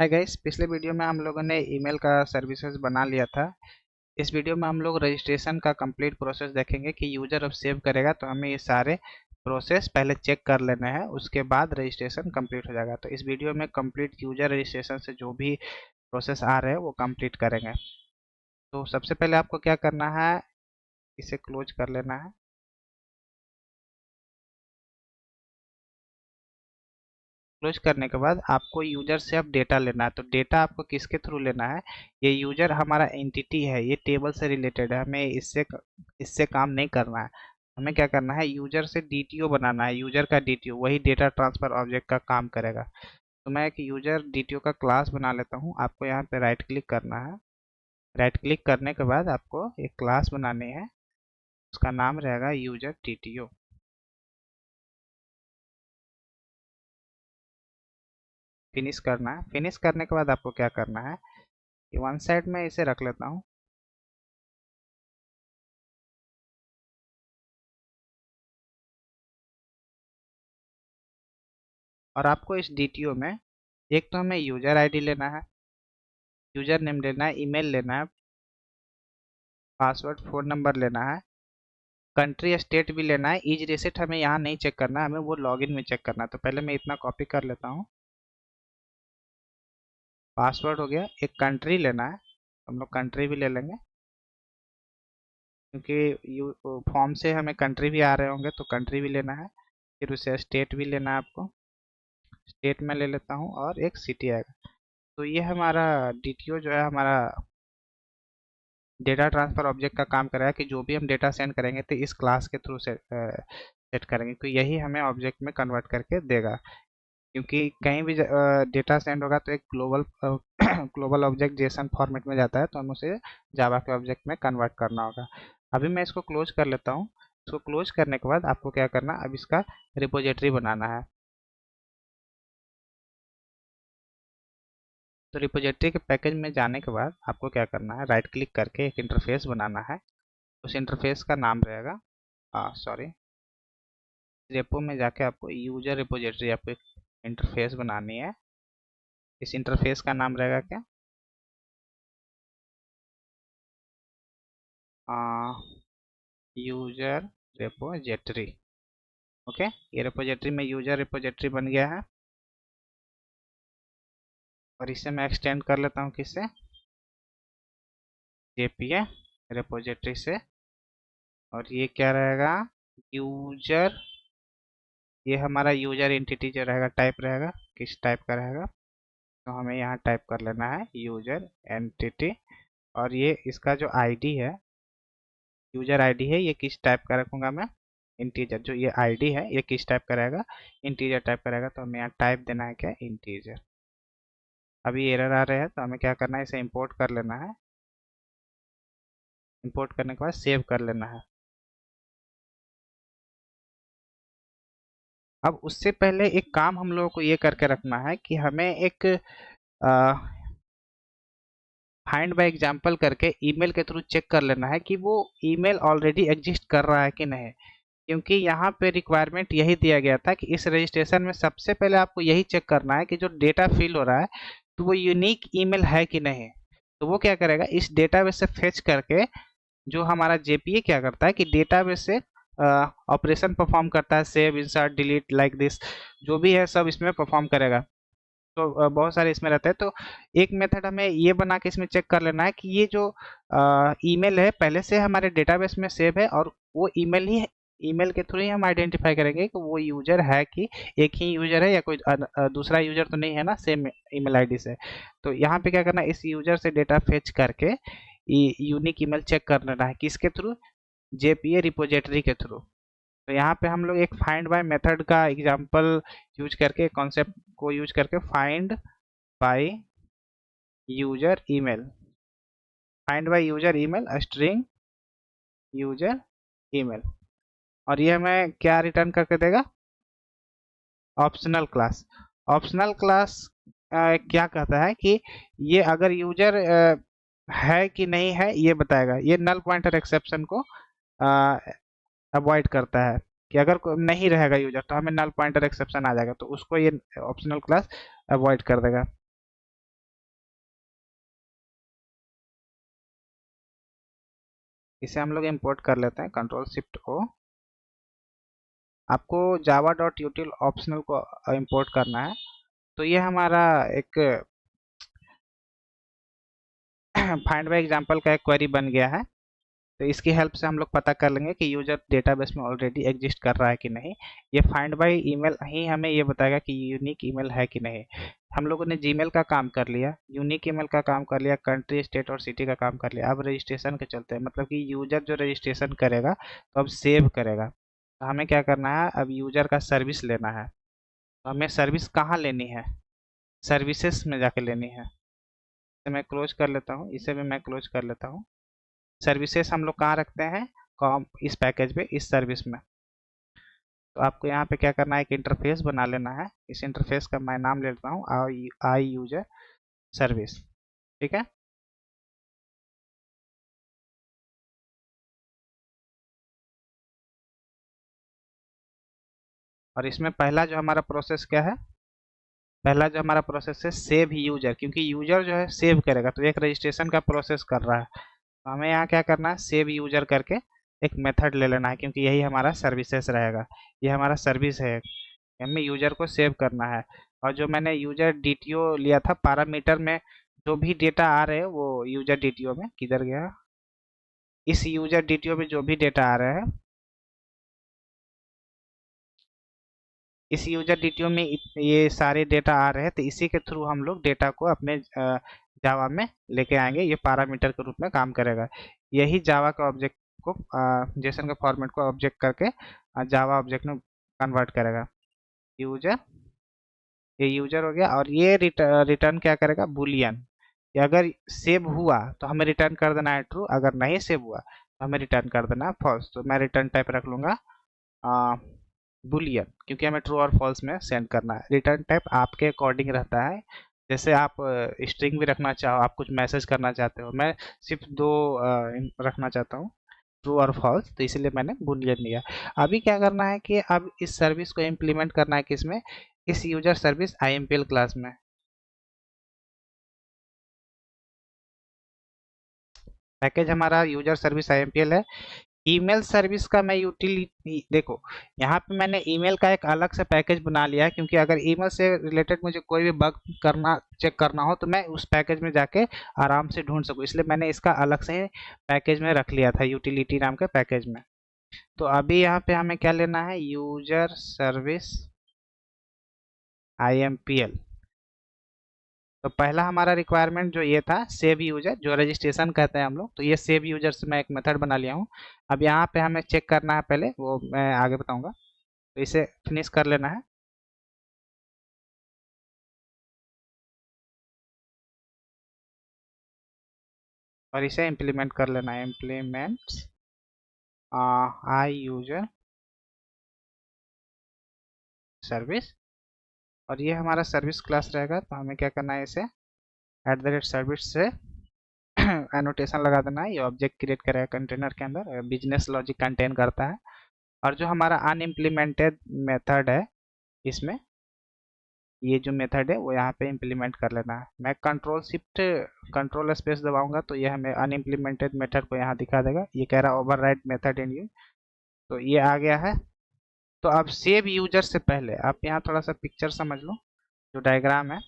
Hi guys, पिछले video में हम लोगों ने ईमेल का सर्विसेज बना लिया था। इस वीडियो में हम लोग रजिस्ट्रेशन का कंप्लीट प्रोसेस देखेंगे कि यूजर अब सेव करेगा तो हमें ये सारे प्रोसेस पहले चेक कर लेना है, उसके बाद रजिस्ट्रेशन कंप्लीट हो जाएगा। तो इस वीडियो में कंप्लीट यूजर रजिस्ट्रेशन से जो भी प्रोसेस आ रहे हैं वो कंप्लीट करेंगे। तो सबसे पहले आपको क्या करना है, इसे क्लोज कर लेना है। क्लोज करने के बाद आपको यूजर से अब डेटा लेना है। तो डेटा आपको किसके थ्रू लेना है, ये यूजर हमारा एंटिटी है, ये टेबल से रिलेटेड है, हमें इससे काम नहीं करना है। हमें क्या करना है, यूजर से डीटीओ बनाना है। यूजर का डीटीओ वही डेटा ट्रांसफर ऑब्जेक्ट का काम करेगा। तो मैं एक यूजर डीटीओ का क्लास बना लेता हूँ। आपको यहाँ पे राइट क्लिक करना है। राइट क्लिक करने के बाद आपको एक क्लास बनानी है, उसका नाम रहेगा यूजर डीटीओ। फिनिश करना है। फिनिश करने के बाद आपको क्या करना है, वन साइड में इसे रख लेता हूँ। और आपको इस डीटीओ में एक तो हमें यूजर आईडी लेना है, यूजर नेम लेना है, ईमेल लेना है, पासवर्ड फ़ोन नंबर लेना है, कंट्री स्टेट भी लेना है। ईज रिसेट हमें यहाँ नहीं चेक करना है, हमें वो लॉगिन में चेक करना है। तो पहले मैं इतना कॉपी कर लेता हूँ। पासवर्ड हो गया। एक कंट्री लेना है, हम लोग कंट्री भी ले लेंगे क्योंकि फॉर्म से हमें कंट्री भी आ रहे होंगे, तो कंट्री भी लेना है। फिर उसे स्टेट भी लेना है आपको, स्टेट में ले लेता हूँ, और एक सिटी आएगा। तो ये हमारा डीटीओ जो है, हमारा डेटा ट्रांसफर ऑब्जेक्ट का काम करेगा कि जो भी हम डेटा सेंड करेंगे तो इस क्लास के थ्रू से सेट करेंगे, तो यही हमें ऑब्जेक्ट में कन्वर्ट करके देगा। क्योंकि कहीं भी डेटा सेंड होगा तो एक global global object JSON format में जाता है, तो हम उसे जावा के ऑब्जेक्ट में कन्वर्ट करना होगा। अभी मैं इसको क्लोज कर लेता हूँ। इसको क्लोज करने के बाद आपको क्या करना है, अब इसका रिपोजिटरी बनाना है। तो रिपोजिटरी के पैकेज में जाने के बाद आपको क्या करना है, राइट क्लिक करके एक इंटरफेस बनाना है। उस इंटरफेस का नाम रहेगा, सॉरी, रेपो में जाके आपको यूजर रिपोजिटरी आपको एक इंटरफेस बनानी है। इस इंटरफेस का नाम रहेगा क्या, यूजर रिपोजिटरी। ओके, ये रिपोजिटरी में यूजर रिपोजिटरी बन गया है। और इसे मैं एक्सटेंड कर लेता हूँ किससे, जेपीए रिपोजिटरी से। और ये क्या रहेगा, यूजर, ये हमारा यूजर एंटिटी जो रहेगा, टाइप रहेगा, किस टाइप का रहेगा, तो हमें यहाँ टाइप कर लेना है यूजर एंटिटी। और ये इसका जो आईडी है, यूजर आईडी है, ये किस टाइप का रखूंगा मैं, इंटीजर। जो ये आईडी है ये किस टाइप का रहेगा, इंटीजर टाइप का रहेगा। तो हमें यहाँ टाइप देना है क्या, इंटीजर। अभी एरर आ रहे हैं तो हमें क्या करना है, इसे इंपोर्ट कर लेना है। इंपोर्ट करने के बाद सेव कर लेना है। अब उससे पहले एक काम हम लोगों को ये करके रखना है कि हमें एक फाइंड बाय एग्जांपल करके ईमेल के थ्रू चेक कर लेना है कि वो ईमेल ऑलरेडी एग्जिस्ट कर रहा है कि नहीं। क्योंकि यहाँ पे रिक्वायरमेंट यही दिया गया था कि इस रजिस्ट्रेशन में सबसे पहले आपको यही चेक करना है कि जो डेटा फिल हो रहा है तो वो यूनिक ईमेल है कि नहीं। तो वो क्या करेगा, इस डेटाबेस से फेच करके, जो हमारा जेपीए क्या करता है कि डेटाबेस से ऑपरेशन परफॉर्म करता है, save, insert, delete, like this, जो भी है सब इसमें परफॉर्म करेगा। तो बहुत सारे इसमें रहते हैं। तो एक मेथड हमें ये बना के इसमें चेक कर लेना है कि ये जो ईमेल है पहले से हमारे डेटाबेस में सेव है, और वो ईमेल के थ्रू ही हम आइडेंटिफाई करेंगे कि वो यूजर है कि एक ही यूजर है या कोई दूसरा यूजर तो नहीं है ना सेम ईमेल आईडी से। तो यहाँ पे क्या करना है, इस यूजर से डेटा फेच करके यूनिक ईमेल चेक कर लेना है, किसके थ्रू, जेपीए रिपोजिटरी के थ्रू। तो यहाँ पे हम लोग एक फाइंड बाय मेथड का एग्जांपल यूज करके, कॉन्सेप्ट को यूज करके, find by user email, find by user email string user email. और ये हमें क्या रिटर्न करके देगा, ऑप्शनल क्लास। ऑप्शनल क्लास क्या कहता है कि ये अगर यूजर है कि नहीं है ये बताएगा। ये नल पॉइंटर एक्सेप्शन को अवॉइड करता है कि अगर नहीं रहेगा यूजर तो हमें नल पॉइंटर एक्सेप्शन आ जाएगा, तो उसको ये ऑप्शनल क्लास अवॉइड कर देगा। इसे हम लोग इंपोर्ट कर लेते हैं, कंट्रोल शिफ्ट ओ। आपको जावा डॉट यूटिल ऑप्शनल को इंपोर्ट करना है। तो ये हमारा एक फाइंड बाय एग्जांपल का एक क्वेरी बन गया है। तो इसकी हेल्प से हम लोग पता कर लेंगे कि यूजर डेटाबेस में ऑलरेडी एग्जिस्ट कर रहा है कि नहीं। ये फाइंड बाय ईमेल ही हमें ये बताएगा कि यूनिक ईमेल है कि नहीं। हम लोगों ने जीमेल का काम कर लिया, यूनिक ईमेल का काम कर लिया, कंट्री स्टेट और सिटी का काम कर लिया। अब रजिस्ट्रेशन के चलते हैं, मतलब कि यूजर जो रजिस्ट्रेशन करेगा तो अब सेव करेगा। तो हमें क्या करना है, अब यूजर का सर्विस लेना है। तो हमें सर्विस कहाँ लेनी है, सर्विसेज में जाके लेनी है। इसे मैं क्लोज कर लेता हूँ, इसे भी मैं क्लोज कर लेता हूँ। सर्विसेज हम लोग कहाँ रखते हैं, कॉम इस पैकेज पे, इस सर्विस में। तो आपको यहाँ पे क्या करना है, एक इंटरफेस बना लेना है। इस इंटरफेस का मैं नाम ले लेता हूँ आई यूजर सर्विस। ठीक है। और इसमें पहला जो हमारा प्रोसेस क्या है, पहला जो हमारा प्रोसेस है सेव यूजर, क्योंकि यूजर जो है सेव करेगा तो एक रजिस्ट्रेशन का प्रोसेस कर रहा है। तो हमें यहाँ क्या करना है, सेव यूजर करके एक मेथड ले लेना है, क्योंकि यही हमारा सर्विसेज रहेगा। ये हमारा सर्विस है, हमें यूजर को सेव करना है। और जो मैंने यूजर डीटीओ लिया था पैरामीटर में, जो भी डेटा आ रहे हैं वो यूजर डीटीओ में किधर गया, इस यूजर डीटीओ में जो भी डेटा आ रहे हैं, इस यूजर डीटीओ में ये सारे डेटा आ रहे हैं। तो इसी के थ्रू हम लोग डेटा को अपने जावा में लेके आएंगे। ये पैरामीटर के रूप में काम करेगा। यही जावा का ऑब्जेक्ट को जेसन के फॉर्मेट को ऑब्जेक्ट करके जावा ऑब्जेक्ट में कन्वर्ट करेगा। यूजर, ये यूजर हो गया। और ये रिटर्न क्या करेगा, बुलियन। कि अगर सेव हुआ तो हमें रिटर्न कर देना है ट्रू, अगर नहीं सेव हुआ तो हमें रिटर्न कर देना है फॉल्स। तो मैं रिटर्न टाइप रख लूंगा बुलियन, क्योंकि हमें ट्रू और फॉल्स में सेंड करना है। रिटर्न टाइप आपके अकॉर्डिंग रहता है, जैसे आप स्ट्रिंग भी रखना चाहो, आप कुछ मैसेज करना चाहते हो। मैं सिर्फ दो रखना चाहता हूँ, ट्रू और फॉल्स, तो इसलिए मैंने बुलियन लिया। अभी क्या करना है कि अब इस सर्विस को इम्प्लीमेंट करना है किसमें, इस यूजर सर्विस IMPL क्लास में। पैकेज हमारा यूजर सर्विस IMPL है। ईमेल सर्विस का मैं यूटिलिटी देखो, यहाँ पे मैंने ईमेल का एक अलग से पैकेज बना लिया है, क्योंकि अगर ईमेल से रिलेटेड मुझे कोई भी बग करना चेक करना हो तो मैं उस पैकेज में जाके आराम से ढूंढ सकूँ, इसलिए मैंने इसका अलग से पैकेज में रख लिया था, यूटिलिटी नाम के पैकेज में। तो अभी यहाँ पे हमें क्या लेना है, यूजर सर्विस IMPL। तो पहला हमारा रिक्वायरमेंट जो ये था सेव यूजर, जो रजिस्ट्रेशन कहते हैं हम लोग, तो ये सेव यूजर से मैं एक मेथड बना लिया हूँ। अब यहाँ पे हमें चेक करना है, पहले वो मैं आगे बताऊंगा। तो इसे फिनिश कर लेना है। और इसे इम्प्लीमेंट कर लेना है, इम्प्लीमेंट आई यूजर सर्विस। और ये हमारा सर्विस क्लास रहेगा। तो हमें क्या करना है, इसे @सर्विस से एनोटेशन लगा देना है। ये ऑब्जेक्ट क्रिएट करेगा कंटेनर के अंदर, बिजनेस लॉजिक कंटेन करता है। और जो हमारा अनइम्प्लीमेंटेड मेथड है, इसमें ये जो मेथड है वो यहाँ पे इम्प्लीमेंट कर लेना है। मैं कंट्रोल शिफ्ट कंट्रोल स्पेस दबाऊंगा तो ये हमें अनइम्प्लीमेंटेड मेथड को यहाँ दिखा देगा। ये कह रहा है ओवरराइड मेथड इन यूज, तो ये आ गया है। तो अब सेव यूजर से पहले आप यहाँ थोड़ा सा पिक्चर समझ लो, जो डायग्राम है।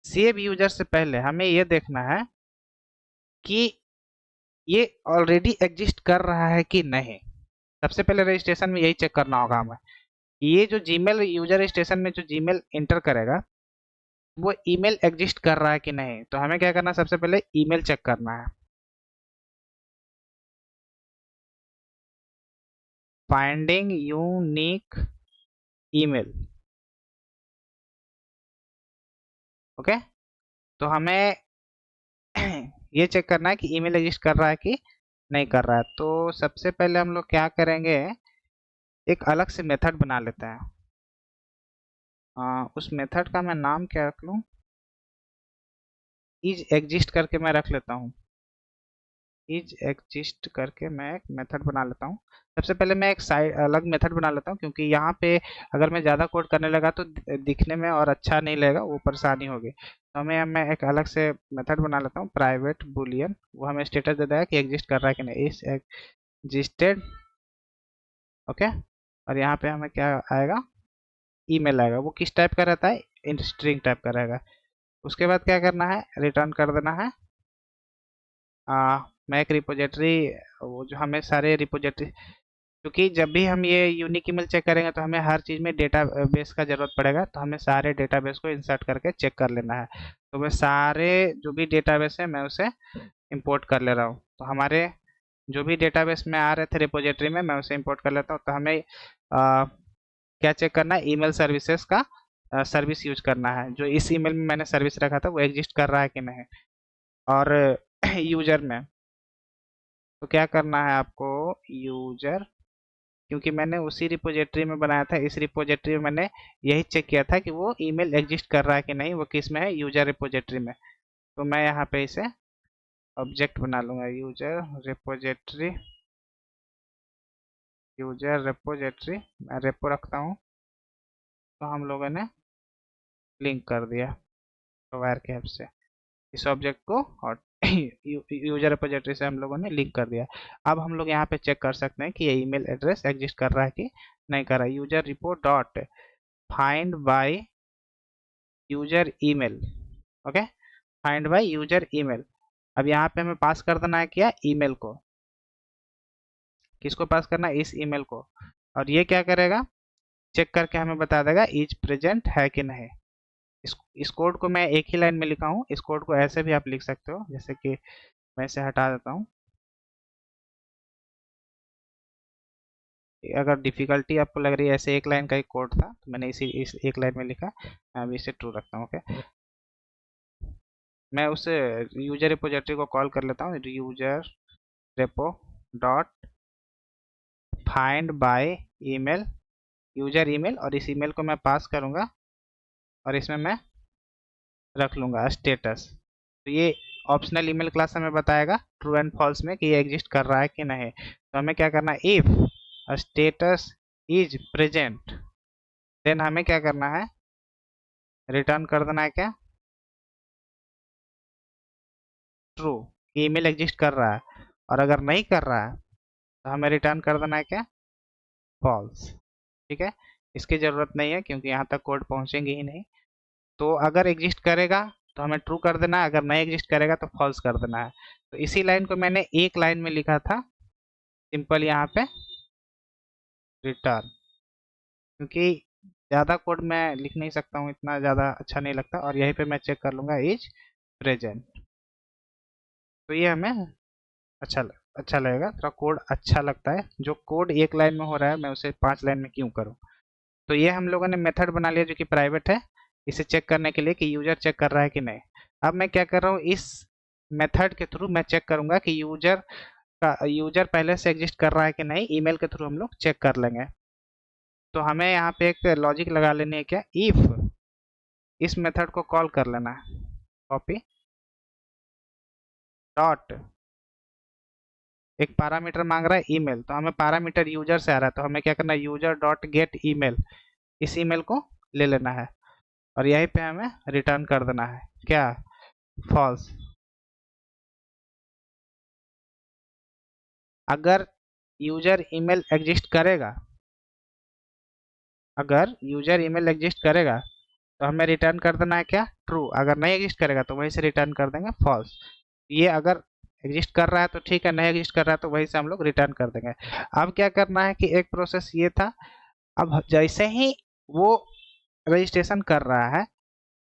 सेव यूजर से पहले हमें ये देखना है कि ये ऑलरेडी एग्जिस्ट कर रहा है कि नहीं। सबसे पहले रजिस्ट्रेशन में यही चेक करना होगा हमें। ये जो जीमेल यूजर रजिस्ट्रेशन में जो जीमेल इंटर करेगा वो ईमेल एग्जिस्ट कर रहा है कि नहीं। तो हमें क्या करना है, सबसे पहले ईमेल चेक करना है। Finding unique email, okay. तो हमें ये चेक करना है कि ईमेल एग्जिस्ट कर रहा है कि नहीं कर रहा है। तो सबसे पहले हम लोग क्या करेंगे, एक अलग से मेथड बना लेते हैं। उस मेथड का मैं नाम क्या रख लूँ, इज एग्जिस्ट करके मैं रख लेता हूँ। इज एग्जिस्ट करके मैं एक मेथड बना लेता हूँ। सबसे पहले मैं एक साइड अलग मेथड बना लेता हूँ, क्योंकि यहाँ पे अगर मैं ज़्यादा कोड करने लगा तो दिखने में और अच्छा नहीं लगेगा, वो परेशानी होगी। तो हमें मैं एक अलग से मेथड बना लेता हूँ, प्राइवेट बुलियन, वो हमें स्टेटस दे देगा कि एग्जिस्ट कर रहा है कि नहीं, इस एग्जिस्टेड। ओके, और यहाँ पे हमें क्या आएगा, ईमेल आएगा। वो किस टाइप का रहता है, इन स्ट्रिंग टाइप का रहेगा। उसके बाद क्या करना है, रिटर्न कर देना है मैक रिपोजिटरी, वो जो हमें सारे रिपोजिटरी, क्योंकि जब भी हम ये यूनिक ईमेल चेक करेंगे तो हमें हर चीज़ में डेटा बेस का ज़रूरत पड़ेगा, तो हमें सारे डेटाबेस को इंसर्ट करके चेक कर लेना है। तो मैं सारे जो भी डेटाबेस है मैं उसे इंपोर्ट कर ले रहा हूँ। तो हमारे जो भी डेटाबेस में आ रहे थे रिपोजिटरी में, मैं उसे इंपोर्ट कर लेता हूँ। तो हमें क्या चेक करना है, ईमेल सर्विसेज का सर्विस यूज करना है। जो इस ईमेल में मैंने सर्विस रखा था वो एग्जिस्ट कर रहा है कि नहीं। और यूजर में तो क्या करना है आपको, यूजर, क्योंकि मैंने उसी रिपोजिटरी में बनाया था, इस रिपोजिटरी में मैंने यही चेक किया था कि वो ईमेल एग्जिस्ट कर रहा है कि नहीं, वो किस में है, यूजर रिपोजिटरी में। तो मैं यहाँ पे इसे ऑब्जेक्ट बना लूँगा, यूजर रिपोजिटरी, यूजर रिपोजिटरी, मैं रेपो रखता हूँ। तो हम लोगों ने लिंक कर दिया वायर के हेल्प से इस ऑब्जेक्ट को, और यूजर रिपोजिटरी से हम लोगों ने लिंक कर दिया। अब हम लोग यहाँ पे चेक कर सकते हैं कि ये ईमेल एड्रेस एग्जिस्ट कर रहा है कि नहीं कर रहा है। User report dot find by user email. Okay, find by user email. अब यहाँ पे हमें पास कर देना है क्या, ईमेल को। किसको पास करना है, इस ईमेल को। और ये क्या करेगा, चेक करके हमें बता देगा इज प्रेजेंट है कि नहीं। इस कोड को मैं एक ही लाइन में लिखा हूँ, इस कोड को ऐसे भी आप लिख सकते हो, जैसे कि मैं इसे हटा देता हूँ। अगर डिफिकल्टी आपको लग रही है, ऐसे एक लाइन का एक कोड था तो मैंने इस एक लाइन में लिखा। मैं अभी इसे ट्रू रखता हूँ। ओके, मैं उस यूजर रिपोजिटरी को कॉल कर लेता हूँ, user repo dot find by email, user email, और इस ईमेल को मैं पास करूँगा और इसमें मैं रख लूँगा स्टेटस। तो ये ऑप्शनल ईमेल क्लास हमें बताएगा ट्रू एंड फॉल्स में कि ये एग्जिस्ट कर रहा है कि नहीं। तो हमें क्या करना है, if status is present, then हमें क्या करना है, रिटर्न कर देना है क्या, ट्रू, कि ईमेल एग्जिस्ट कर रहा है। और अगर नहीं कर रहा है तो हमें रिटर्न कर देना है क्या, फॉल्स। ठीक है, इसकी ज़रूरत नहीं है क्योंकि यहाँ तक कोड पहुँचेंगे ही नहीं। तो अगर एग्जिस्ट करेगा तो हमें ट्रू कर देना है, अगर नहीं एग्जिस्ट करेगा तो फॉल्स कर देना है। तो इसी लाइन को मैंने एक लाइन में लिखा था, सिंपल यहाँ पे रिटर्न, क्योंकि ज़्यादा कोड मैं लिख नहीं सकता हूँ, इतना ज़्यादा अच्छा नहीं लगता। और यहीं पे मैं चेक कर लूँगा इज प्रेजेंट। तो ये हमें अच्छा लगेगा, थोड़ा कोड अच्छा लगता है। जो कोड एक लाइन में हो रहा है मैं उसे 5 लाइन में क्यों करूँ। तो ये हम लोगों ने मेथड बना लिया जो कि प्राइवेट है, इसे चेक करने के लिए कि यूजर चेक कर रहा है कि नहीं। अब मैं क्या कर रहा हूँ, इस मेथड के थ्रू मैं चेक करूंगा कि यूजर पहले से एग्जिस्ट कर रहा है कि नहीं, ईमेल के थ्रू हम लोग चेक कर लेंगे। तो हमें यहाँ पे एक लॉजिक लगा लेनी है क्या, इफ, इस मेथड को कॉल कर लेना है, कॉपी डॉट, एक पैरामीटर मांग रहा है ईमेल, तो हमें पैरामीटर यूजर से आ रहा है, तो हमें क्या करना है, यूजर डॉट गेट ईमेल, इस ईमेल को ले लेना है और यहीं पे हमें रिटर्न कर देना है क्या, फॉल्स। अगर यूजर ईमेल एग्जिस्ट करेगा, अगर यूजर ईमेल एग्जिस्ट करेगा तो हमें रिटर्न कर देना है क्या, ट्रू। अगर नहीं एग्जिस्ट करेगा तो वहीं से रिटर्न कर देंगे फॉल्स। ये अगर एग्जिस्ट कर रहा है तो ठीक है, नहीं एग्जिस्ट कर रहा है तो वहीं से हम लोग रिटर्न कर देंगे। अब क्या करना है कि एक प्रोसेस ये था, अब जैसे ही वो रजिस्ट्रेशन कर रहा है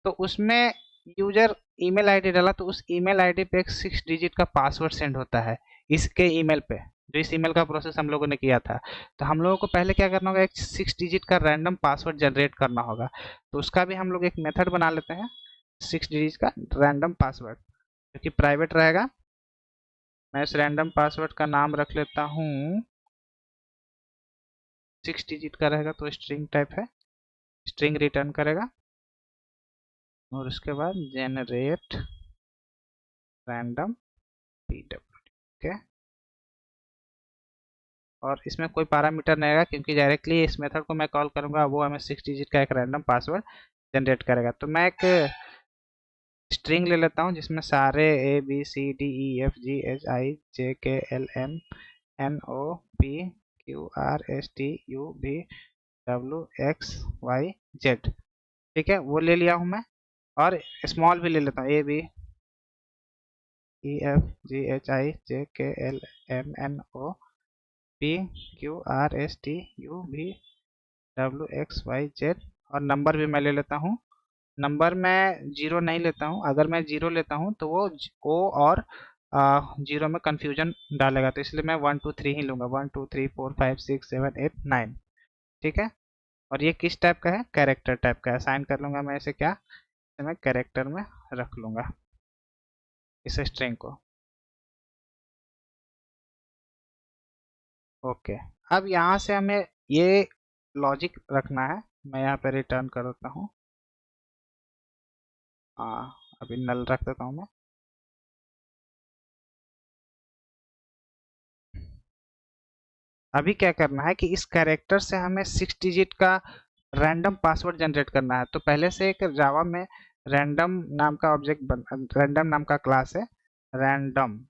तो उसमें यूजर ईमेल आईडी डाला, तो उस ईमेल आईडी पे एक 6 डिजिट का पासवर्ड सेंड होता है इसके ईमेल पे, जो इस ईमेल का प्रोसेस हम लोगों ने किया था। तो हम लोगों को पहले क्या करना होगा, एक 6 डिजिट का रैंडम पासवर्ड जनरेट करना होगा। तो उसका भी हम लोग एक मेथड बना लेते हैं, 6 डिजिट का रैंडम पासवर्ड जो कि प्राइवेट रहेगा। मैं इस रैंडम पासवर्ड का नाम रख लेता हूँ, 6 डिजिट का रहेगा तो स्ट्रिंग टाइप है, स्ट्रिंग रिटर्न करेगा। और उसके बाद जेनरेट रैंडम पीडब्ल्यू। ओके, और इसमें कोई पैरामीटर नहीं आएगा क्योंकि डायरेक्टली इस मेथड को मैं कॉल करूंगा, वो हमें 6 डिजिट का एक रैंडम पासवर्ड जनरेट करेगा। तो मैं एक स्ट्रिंग ले लेता हूँ जिसमें सारे ABCDEFGHIJKLMNOPQRSTUV WXYZ, ठीक है, वो ले लिया हूँ मैं। और स्मॉल भी ले लेता हूँ, ABCDEFGHIJKLMNOPQRSTUVWXYZ। और नंबर भी मैं ले लेता हूँ। नंबर मैं जीरो नहीं लेता हूँ, अगर मैं जीरो लेता हूँ तो वो ओ और जीरो में कंफ्यूजन डालेगा, तो इसलिए मैं 1 2 3 ही लूँगा, 1 2 3 4 5 6 7 8 9, ठीक है। और ये किस टाइप का है? कैरेक्टर टाइप का है। साइन कर लूँगा मैं इसे, क्या इसे मैं कैरेक्टर में रख लूँगा इस स्ट्रिंग को। ओके, अब यहाँ से हमें ये लॉजिक रखना है। मैं यहाँ पे रिटर्न कर देता हूँ, अभी नल रख देता हूँ मैं। अभी क्या करना है कि इस कैरेक्टर से हमें 6 डिजिट का रैंडम पासवर्ड जनरेट करना है। तो पहले से एक जावा में रैंडम नाम का रैंडम नाम का क्लास है, रैंडम।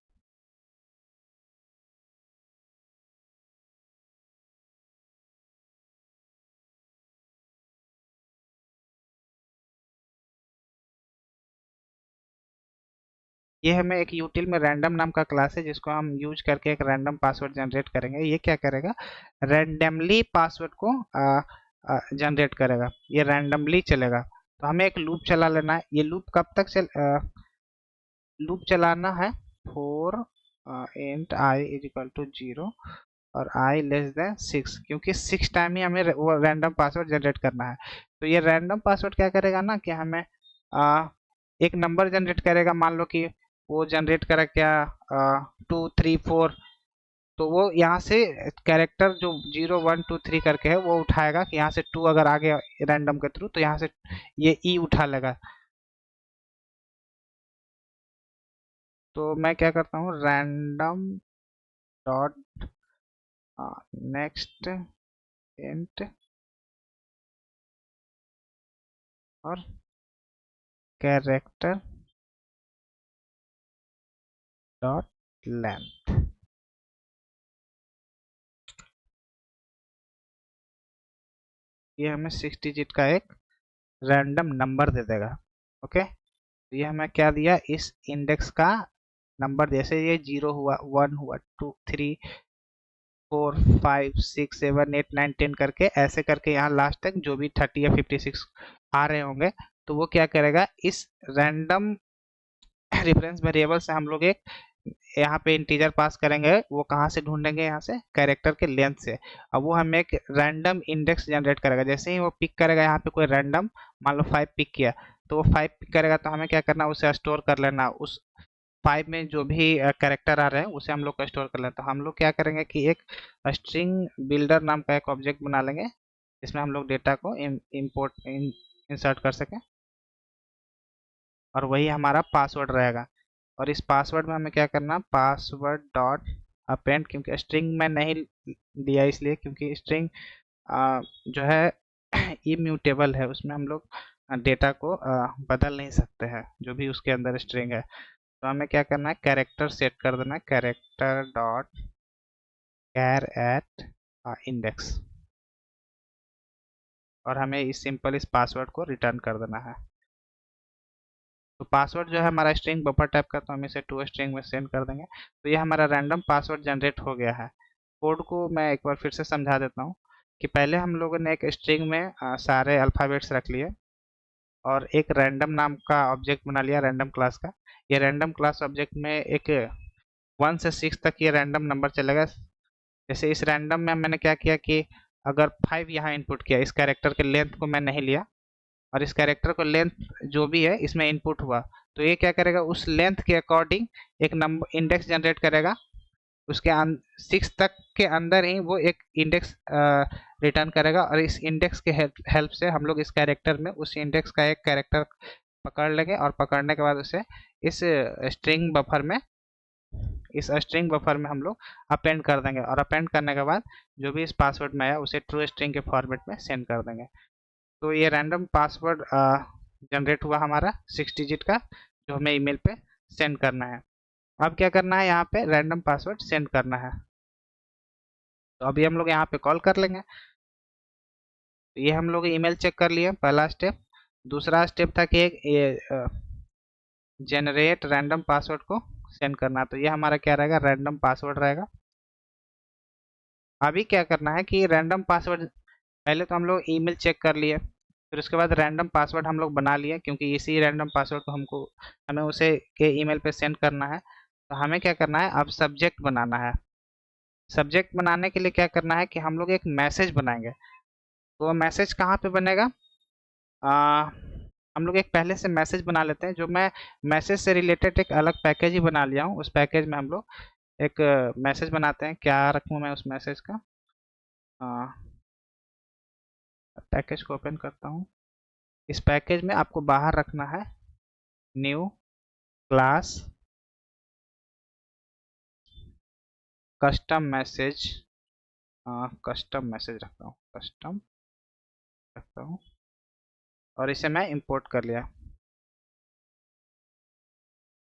ये हमें एक यूटिल में रैंडम नाम का क्लास है जिसको हम यूज करके एक रैंडम पासवर्ड जनरेट करेंगे। ये क्या करेगा? रैंडमली पासवर्ड को जनरेट करेगा, ये रैंडमली चलेगा। तो हमें एक लूप चला लेना है। ये लूप कब तक लूप चलाना है? For int i is equal to 0 और आई लेस देन 6, क्योंकि 6 टाइम ही हमें वो रैंडम पासवर्ड जनरेट करना है। तो ये रैंडम पासवर्ड क्या करेगा ना कि हमें एक नंबर जनरेट करेगा। मान लो कि वो जनरेट करा क्या 2 3 4, तो वो यहाँ से कैरेक्टर जो 0 1 2 3 करके है वो उठाएगा कि यहाँ से 2 अगर आ गया रैंडम के थ्रू तो यहाँ से ये ई उठा लेगा। तो मैं क्या करता हूँ, रैंडम डॉट नेक्स्ट इंट और कैरेक्टर डॉट लेंथ। ये हमें 6 डिजिट का एक रैंडम नंबर दे देगा। ओके, तो ये हमें क्या दिया? इस इंडेक्स का नंबर। जैसे ये 0 हुआ, 1 हुआ, 2 3 4 5 6 7 8 9 10 करके ऐसे करके यहाँ लास्ट तक जो भी 30 या 56 आ रहे होंगे, तो वो क्या करेगा? इस रैंडम रेफरेंस वेरिएबल से हम लोग एक यहाँ पे इंटीजर पास करेंगे। वो कहाँ से ढूंढेंगे? यहाँ से कैरेक्टर के लेंथ से। अब वो हमें एक रैंडम इंडेक्स जनरेट करेगा। जैसे ही वो पिक करेगा यहाँ पे कोई रैंडम, मान लो 5 पिक किया, तो वो 5 पिक करेगा तो हमें क्या करना? उसे स्टोर कर लेना। उस 5 में जो भी कैरेक्टर आ रहे हैं उसे हम लोग को स्टोर कर लेना। तो हम लोग क्या करेंगे कि एक स्ट्रिंग बिल्डर नाम का एक ऑब्जेक्ट बना लेंगे जिसमें हम लोग डेटा को इंसर्ट कर सकें, और वही हमारा पासवर्ड रहेगा। और इस पासवर्ड में हमें क्या करना? पासवर्ड डॉट अपेंड, क्योंकि स्ट्रिंग में नहीं दिया इसलिए क्योंकि स्ट्रिंग जो है इम्यूटेबल है, उसमें हम लोग डेटा को बदल नहीं सकते हैं, जो भी उसके अंदर स्ट्रिंग है। तो हमें क्या करना है? कैरेक्टर सेट कर देना है, character dot char at index, और हमें इस सिंपल इस पासवर्ड को रिटर्न कर देना है। तो पासवर्ड जो है हमारा स्ट्रिंग बफर टाइप का, तो हम इसे टू स्ट्रिंग में सेंड कर देंगे। तो ये हमारा रैंडम पासवर्ड जनरेट हो गया है। कोड को मैं एक बार फिर से समझा देता हूँ कि पहले हम लोगों ने एक स्ट्रिंग में सारे अल्फ़ाबेट्स रख लिए और एक रैंडम नाम का ऑब्जेक्ट बना लिया, रैंडम क्लास का। ये रैंडम क्लास ऑब्जेक्ट में एक 1 से 6 तक ये रैंडम नंबर चलेगा। जैसे इस रैंडम में मैंने क्या किया कि अगर 5 यहाँ इनपुट किया, इस कैरेक्टर के लेंथ को मैं नहीं लिया, और इस कैरेक्टर को लेंथ जो भी है इसमें इनपुट हुआ, तो ये क्या करेगा? उस लेंथ के अकॉर्डिंग एक नंबर इंडेक्स जनरेट करेगा। उसके 6 तक के अंदर ही वो एक इंडेक्स रिटर्न करेगा, और इस इंडेक्स के हेल्प से हम लोग इस कैरेक्टर में उस इंडेक्स का एक कैरेक्टर पकड़ लेंगे, और पकड़ने के बाद उसे इस स्ट्रिंग बफर में हम लोग अपेंड कर देंगे, और अपेंड करने के बाद जो भी इस पासवर्ड में आया उसे ट्रू स्ट्रिंग के फॉर्मेट में सेंड कर देंगे। तो ये रैंडम पासवर्ड जनरेट हुआ हमारा 6 डिजिट का। जो हमें ईमेल पे सेंड करना है। अब क्या करना है, यहाँ पे रैंडम पासवर्ड सेंड करना है। तो अभी हम लोग यहाँ पे कॉल कर लेंगे। तो ये हम लोग ईमेल चेक कर लिए, पहला स्टेप। दूसरा स्टेप था कि एक जनरेट रैंडम पासवर्ड को सेंड करना। तो ये हमारा क्या रहेगा, रैंडम पासवर्ड रहेगा। अभी क्या करना है कि रैंडम पासवर्ड, पहले तो हम लोग ईमेल चेक कर लिए, फिर उसके बाद रैंडम पासवर्ड हम लोग बना लिए, क्योंकि इसी रैंडम पासवर्ड को हमें उसे के ईमेल पे सेंड करना है। तो हमें क्या करना है, अब सब्जेक्ट बनाना है। सब्जेक्ट बनाने के लिए क्या करना है कि हम लोग एक मैसेज बनाएंगे। तो वो मैसेज कहाँ पे बनेगा, आ, हम लोग एक पहले से मैसेज बना लेते हैं। जो मैं मैसेज से रिलेटेड एक अलग पैकेज ही बना लिया हूँ, उस पैकेज में हम लोग एक मैसेज बनाते हैं। क्या रखूँ मैं उस मैसेज का, पैकेज को ओपन करता हूँ। इस पैकेज में आपको बाहर रखना है new class custom message. Custom message रखता हूँ, कस्टम रखता हूँ, और इसे मैं इंपोर्ट कर लिया।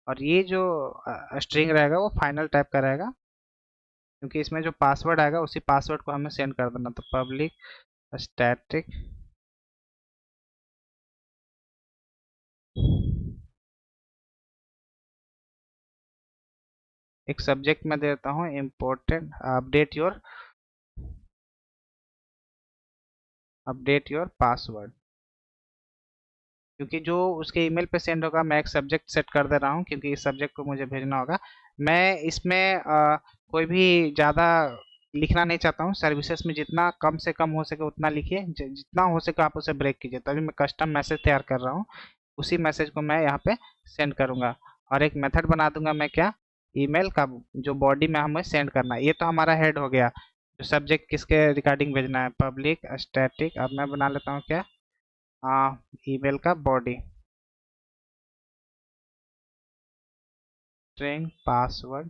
और ये जो स्ट्रिंग रहेगा वो फाइनल टाइप का रहेगा, क्योंकि इसमें जो पासवर्ड आएगा उसी पासवर्ड को हमें सेंड कर देना। तो पब्लिक स्टैटिक एक सब्जेक्ट में देता हूँ इम्पोर्टेंट अपडेट योर पासवर्ड, क्योंकि जो उसके ईमेल पे सेंड होगा मैं एक सब्जेक्ट सेट कर दे रहा हूँ, क्योंकि इस सब्जेक्ट को मुझे भेजना होगा। मैं इसमें कोई भी ज़्यादा लिखना नहीं चाहता हूँ। सर्विसेज में जितना कम से कम हो सके उतना लिखिए, जितना हो सके आप उसे ब्रेक कीजिए। तभी मैं कस्टम मैसेज तैयार कर रहा हूँ, उसी मैसेज को मैं यहाँ पे सेंड करूँगा। और एक मेथड बना दूंगा मैं, क्या, ईमेल का जो बॉडी में हमें सेंड करना है। ये तो हमारा हेड हो गया, जो सब्जेक्ट किसके रिगार्डिंग भेजना है, पब्लिक स्टैटिक। अब मैं बना लेता हूँ क्या, ईमेल का बॉडी, स्ट्रिंग पासवर्ड,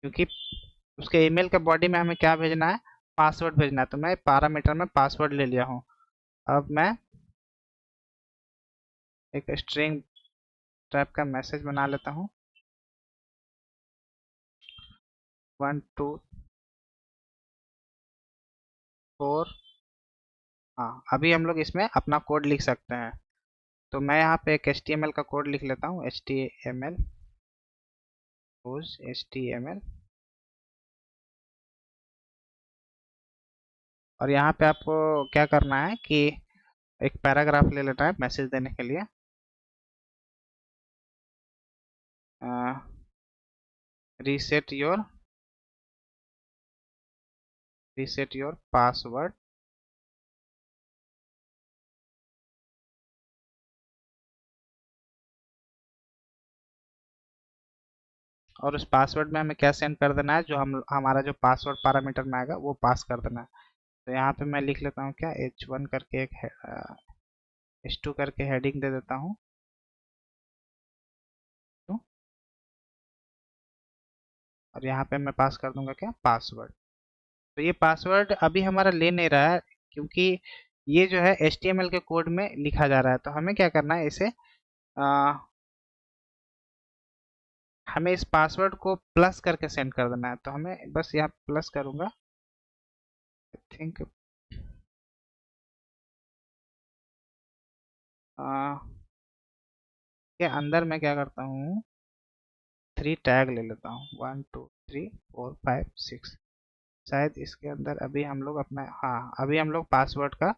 क्योंकि उसके ईमेल के बॉडी में हमें क्या भेजना है, पासवर्ड भेजना है। तो मैं पैरामीटर में पासवर्ड ले लिया हूँ। अब मैं एक स्ट्रिंग टाइप का मैसेज बना लेता हूँ, 1 2 4। हाँ, अभी हम लोग इसमें अपना कोड लिख सकते हैं। तो मैं यहाँ पे एक HTML का कोड लिख लेता हूँ, HTML HTML। और यहाँ पे आपको क्या करना है कि एक पैराग्राफ ले लेना है मैसेज देने के लिए। Reset your password. और उस पासवर्ड में हमें क्या सेंड कर देना है, जो हमारा जो पासवर्ड पैरामीटर में आएगा वो पास कर देना है। तो यहाँ पे मैं लिख लेता हूँ क्या, H1 करके एक H2 करके हेडिंग दे देता हूँ। तो और यहाँ पे मैं पास कर दूंगा क्या, पासवर्ड। तो ये पासवर्ड अभी हमारा ले नहीं रहा है, क्योंकि ये जो है HTML के कोड में लिखा जा रहा है। तो हमें क्या करना है, इसे हमें इस पासवर्ड को प्लस करके सेंड कर देना है। तो हमें बस यहाँ प्लस करूँगा, आई थिंक के अंदर मैं क्या करता हूँ, 3 टैग ले लेता हूँ, 1 2 3 4 5 6। शायद इसके अंदर अभी हम लोग अपना, हाँ, अभी हम लोग पासवर्ड का,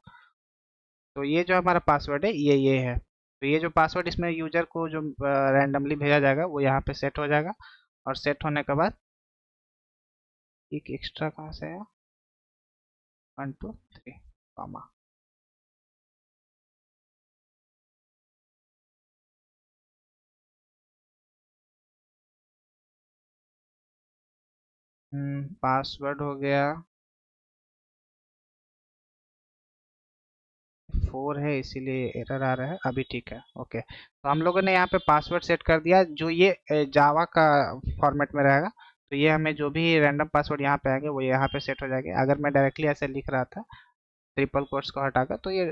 तो ये जो हमारा पासवर्ड है ये है। तो ये जो पासवर्ड इसमें यूजर को जो रैंडमली भेजा जाएगा वो यहाँ पे सेट हो जाएगा। और सेट होने के बाद एक एक्स्ट्रा कहाँ से आया, 1 2 3 कॉमा। पासवर्ड हो गया 4 है, इसीलिए एरर आ रहा है। अभी ठीक है, ओके। तो हम लोगों ने यहाँ पे पासवर्ड सेट कर दिया, जो ये जावा का फॉर्मेट में रहेगा। तो ये हमें जो भी रैंडम पासवर्ड यहाँ पे आएंगे वो यहाँ पे सेट हो जाएंगे। अगर मैं डायरेक्टली ऐसे लिख रहा था ट्रिपल कोट्स को हटाकर, तो ये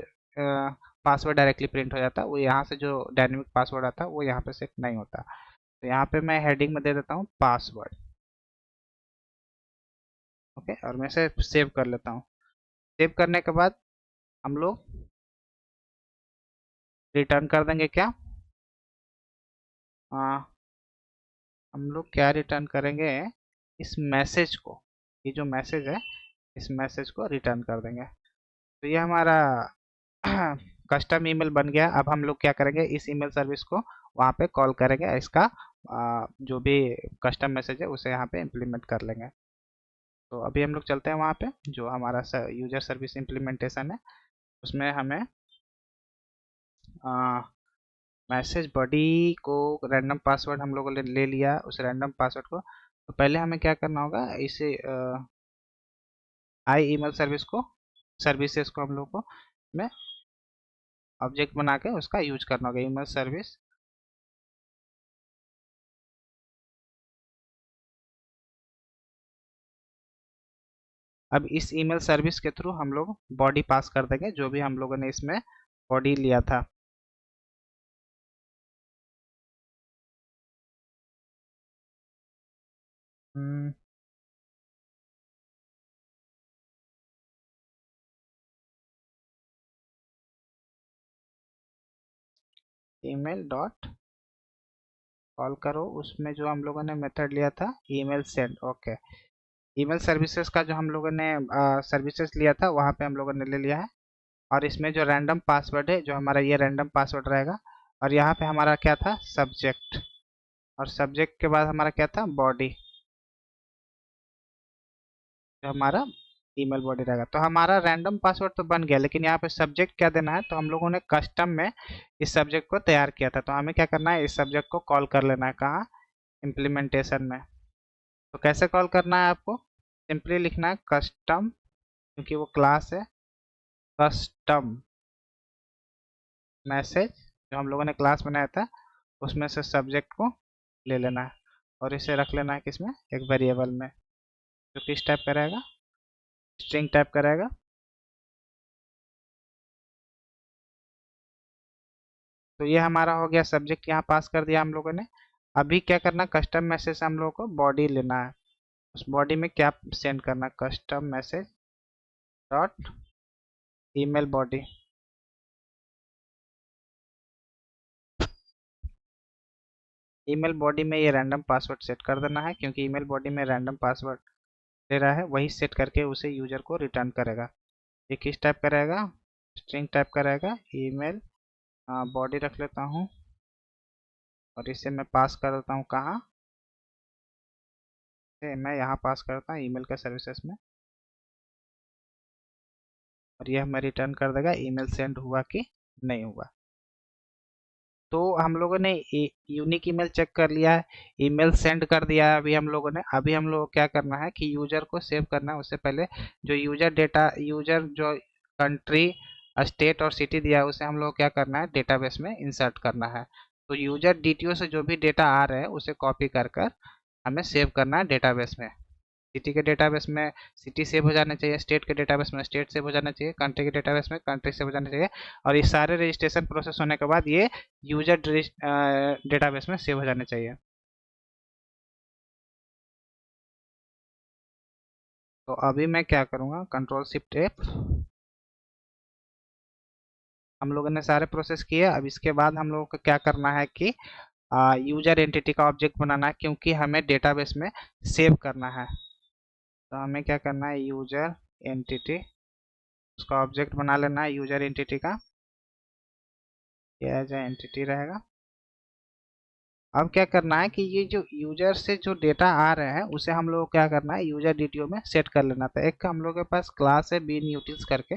पासवर्ड डायरेक्टली प्रिंट हो जाता है, वो यहाँ से जो डायनेमिक पासवर्ड आता है वो यहाँ पे सेट नहीं होता। तो यहाँ पे मैं हेडिंग में दे देता हूँ पासवर्ड। ओके, और मैं इसे सेव कर लेता हूँ। सेव करने के बाद हम लोग रिटर्न कर देंगे क्या, हम लोग क्या रिटर्न करेंगे, इस मैसेज को, ये जो मैसेज है इस मैसेज को रिटर्न कर देंगे। तो ये हमारा कस्टम ईमेल बन गया। अब हम लोग क्या करेंगे, इस ईमेल सर्विस को वहाँ पे कॉल करेंगे, इसका जो भी कस्टम मैसेज है उसे यहाँ पे इम्प्लीमेंट कर लेंगे। तो अभी हम लोग चलते हैं वहाँ पे, जो हमारा यूजर सर्विस इम्प्लीमेंटेशन है उसमें हमें मैसेज बॉडी को रैंडम पासवर्ड हम लोगों ने ले लिया, उस रैंडम पासवर्ड को। तो पहले हमें क्या करना होगा, इसे आई ईमेल सर्विस को, सर्विसेज को हम लोग को में ऑब्जेक्ट बना के उसका यूज करना होगा, ईमेल सर्विस। अब इस ईमेल सर्विस के थ्रू हम लोग बॉडी पास कर देंगे, जो भी हम लोगों ने इसमें बॉडी लिया था। ईमेल डॉट कॉल करो, उसमें जो हम लोगों ने मेथड लिया था email send. Okay, email services का जो हम लोगों ने सर्विसेज लिया था वहाँ पे हम लोगों ने ले लिया है। और इसमें जो रैंडम पासवर्ड है, जो हमारा ये रैंडम पासवर्ड रहेगा। और यहाँ पे हमारा क्या था, सब्जेक्ट, और सब्जेक्ट के बाद हमारा क्या था, बॉडी, जो हमारा ईमेल बॉडी रहेगा। तो हमारा रैंडम पासवर्ड तो बन गया, लेकिन यहाँ पे सब्जेक्ट क्या देना है, तो हम लोगों ने कस्टम में इस सब्जेक्ट को तैयार किया था। तो हमें क्या करना है, इस सब्जेक्ट को कॉल कर लेना है, कहाँ, इम्प्लीमेंटेशन में। तो कैसे कॉल करना है आपको, सिंपली लिखना है कस्टम, क्योंकि वो क्लास है, कस्टम मैसेज, जो हम लोगों ने क्लास बनाया था उसमें से सब्जेक्ट को ले लेना है और इसे रख लेना है किसमें, एक वेरिएबल में, जो किस टाइप का रहेगा, स्ट्रिंग टाइप का रहेगा। तो ये हमारा हो गया, सब्जेक्ट यहाँ पास कर दिया हम लोगों ने। अभी क्या करना, कस्टम मैसेज से हम लोगों को बॉडी लेना है, उस बॉडी में क्या सेंड करना, custom message dot email body. Email body में ये रैंडम पासवर्ड सेट कर देना है, क्योंकि ईमेल बॉडी में रैंडम पासवर्ड दे रहा है, वही सेट करके उसे यूजर को रिटर्न करेगा। ये किस टाइप का रहेगा, स्ट्रिंग टाइप का रहेगा। ईमेल बॉडी रख लेता हूँ और इसे मैं पास कर देता हूँ कहाँ, मैं यहाँ पास करता हूँ ईमेल के सर्विसेज में, और यह हमें रिटर्न कर देगा ईमेल सेंड हुआ कि नहीं हुआ। तो हम लोगों ने यूनिक ईमेल चेक कर लिया है, ईमेल सेंड कर दिया है अभी हम लोगों ने। अभी हम लोग को क्या करना है कि यूजर को सेव करना है, उससे पहले जो यूजर डेटा, यूजर जो कंट्री, स्टेट और सिटी दिया है उसे हम लोग क्या करना है, डेटाबेस में इंसर्ट करना है। तो यूजर डीटीओ से जो भी डेटा आ रहे हैं उसे कॉपी कर कर हमें सेव करना है डेटाबेस में। सिटी के डेटाबेस में सिटी सेव हो जाना चाहिए, स्टेट के डेटाबेस में स्टेट सेव हो जाना चाहिए, कंट्री के डेटाबेस में कंट्री सेव हो जाना चाहिए। और ये सारे रजिस्ट्रेशन प्रोसेस होने के बाद ये यूजर डेटाबेस में सेव हो जाने चाहिए। तो अभी मैं क्या करूँगा, कंट्रोल शिफ्ट एफ, हम लोगों ने सारे प्रोसेस किए। अब इसके बाद हम लोगों को क्या करना है कि यूजर एंटिटी का ऑब्जेक्ट बनाना है, क्योंकि हमें डेटाबेस में सेव करना है। तो हमें क्या करना है, यूजर एंटिटी, उसका ऑब्जेक्ट बना लेना है यूजर एंटिटी का, ये एज एंटिटी रहेगा। अब क्या करना है कि ये जो यूजर से जो डेटा आ रहे हैं उसे हम लोग को क्या करना है, यूजर डीटीओ में सेट कर लेना था। एक हम लोग के पास क्लास है बीन यूटिल्स करके,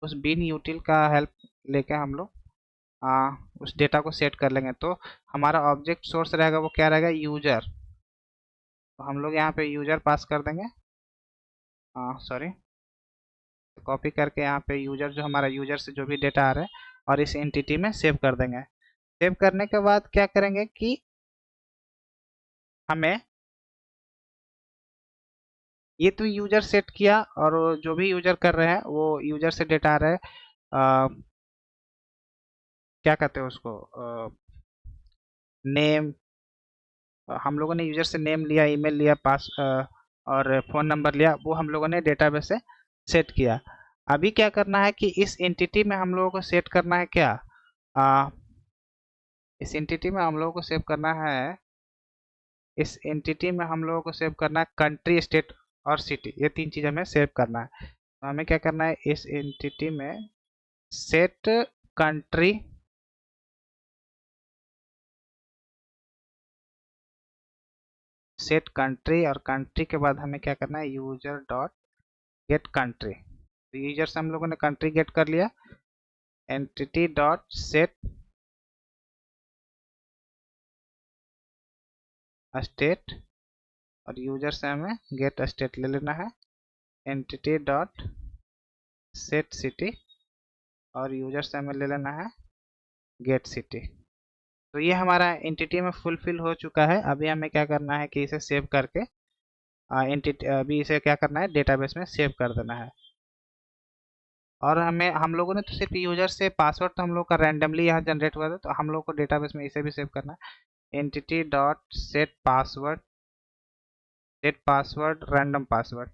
उस बीन यूटिल का हेल्प लेके हम लोग उस डेटा को सेट कर लेंगे। तो हमारा ऑब्जेक्ट सोर्स रहेगा वो क्या रहेगा, यूजर। तो हम लोग यहाँ पे यूजर पास कर देंगे, सॉरी, कॉपी करके यहाँ पे यूजर, जो हमारा यूजर से जो भी डेटा आ रहा है, और इस एंटिटी में सेव कर देंगे। सेव करने के बाद क्या करेंगे कि हमें, ये तो यूजर सेट किया, और जो भी यूजर कर रहे हैं वो यूजर से डेटा आ रहा है, क्या कहते हैं उसको, नेम, हम लोगों ने यूजर से नेम लिया, ईमेल लिया, और फ़ोन नंबर लिया, वो हम लोगों ने डेटाबेस से सेट किया। अभी क्या करना है कि इस एंटिटी में हम लोगों को सेट करना है क्या, आ, इस एंटिटी में हम लोगों को सेव करना है, इस एंटिटी में हम लोगों को सेव करना है कंट्री, स्टेट और सिटी, ये 3 चीज़ हमें सेव करना है। तो हमें क्या करना है, इस एंटिटी में सेट कंट्री, सेट कंट्री, और कंट्री के बाद हमें क्या करना है, यूजर डॉट गेट कंट्री। तो यूजर से हम लोगों ने कंट्री गेट कर लिया, एंटिटी डॉट सेट स्टेट, और यूजर से हमें गेट स्टेट ले लेना है, एंटिटी डॉट सेट सिटी, और यूजर से हमें ले लेना है गेट सिटी। तो ये हमारा एंटिटी में फुलफिल हो चुका है। अभी हमें क्या करना है कि इसे सेव करके एंटिटी, अभी इसे क्या करना है, डेटाबेस में सेव कर देना है। और हम लोगों ने तो सिर्फ यूजर से पासवर्ड तो हम लोग का रैंडमली यहाँ जनरेट हुआ था, तो हम लोग को डेटाबेस में इसे भी सेव करना है, entity dot set password random password,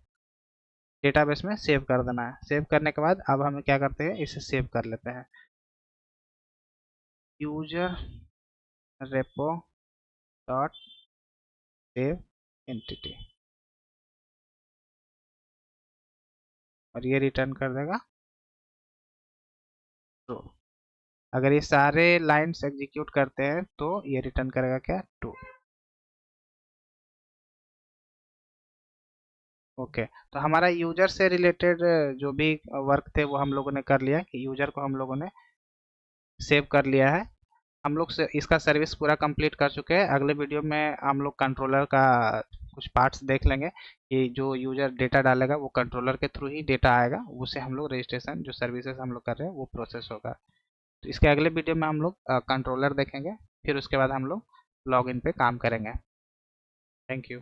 database में सेव कर देना है। सेव करने के बाद अब हम क्या करते हैं, इसे सेव कर लेते हैं, user repo dot save entity, और ये रिटर्न कर देगा ट्रू। अगर ये सारे लाइंस एग्जीक्यूट करते हैं तो ये रिटर्न करेगा क्या, ट्रू। ओके, तो हमारा यूजर से रिलेटेड जो भी वर्क थे वो हम लोगों ने कर लिया, कि यूजर को हम लोगों ने सेव कर लिया है। हम लोग से इसका सर्विस पूरा कंप्लीट कर चुके हैं। अगले वीडियो में हम लोग कंट्रोलर का कुछ पार्ट्स देख लेंगे, कि जो यूजर डेटा डालेगा वो कंट्रोलर के थ्रू ही डेटा आएगा, उसे हम लोग रजिस्ट्रेशन जो सर्विसेज हम लोग कर रहे हैं वो प्रोसेस होगा। तो इसके अगले वीडियो में हम लोग कंट्रोलर देखेंगे, फिर उसके बाद हम लोग लॉगिन पे काम करेंगे। Thank you.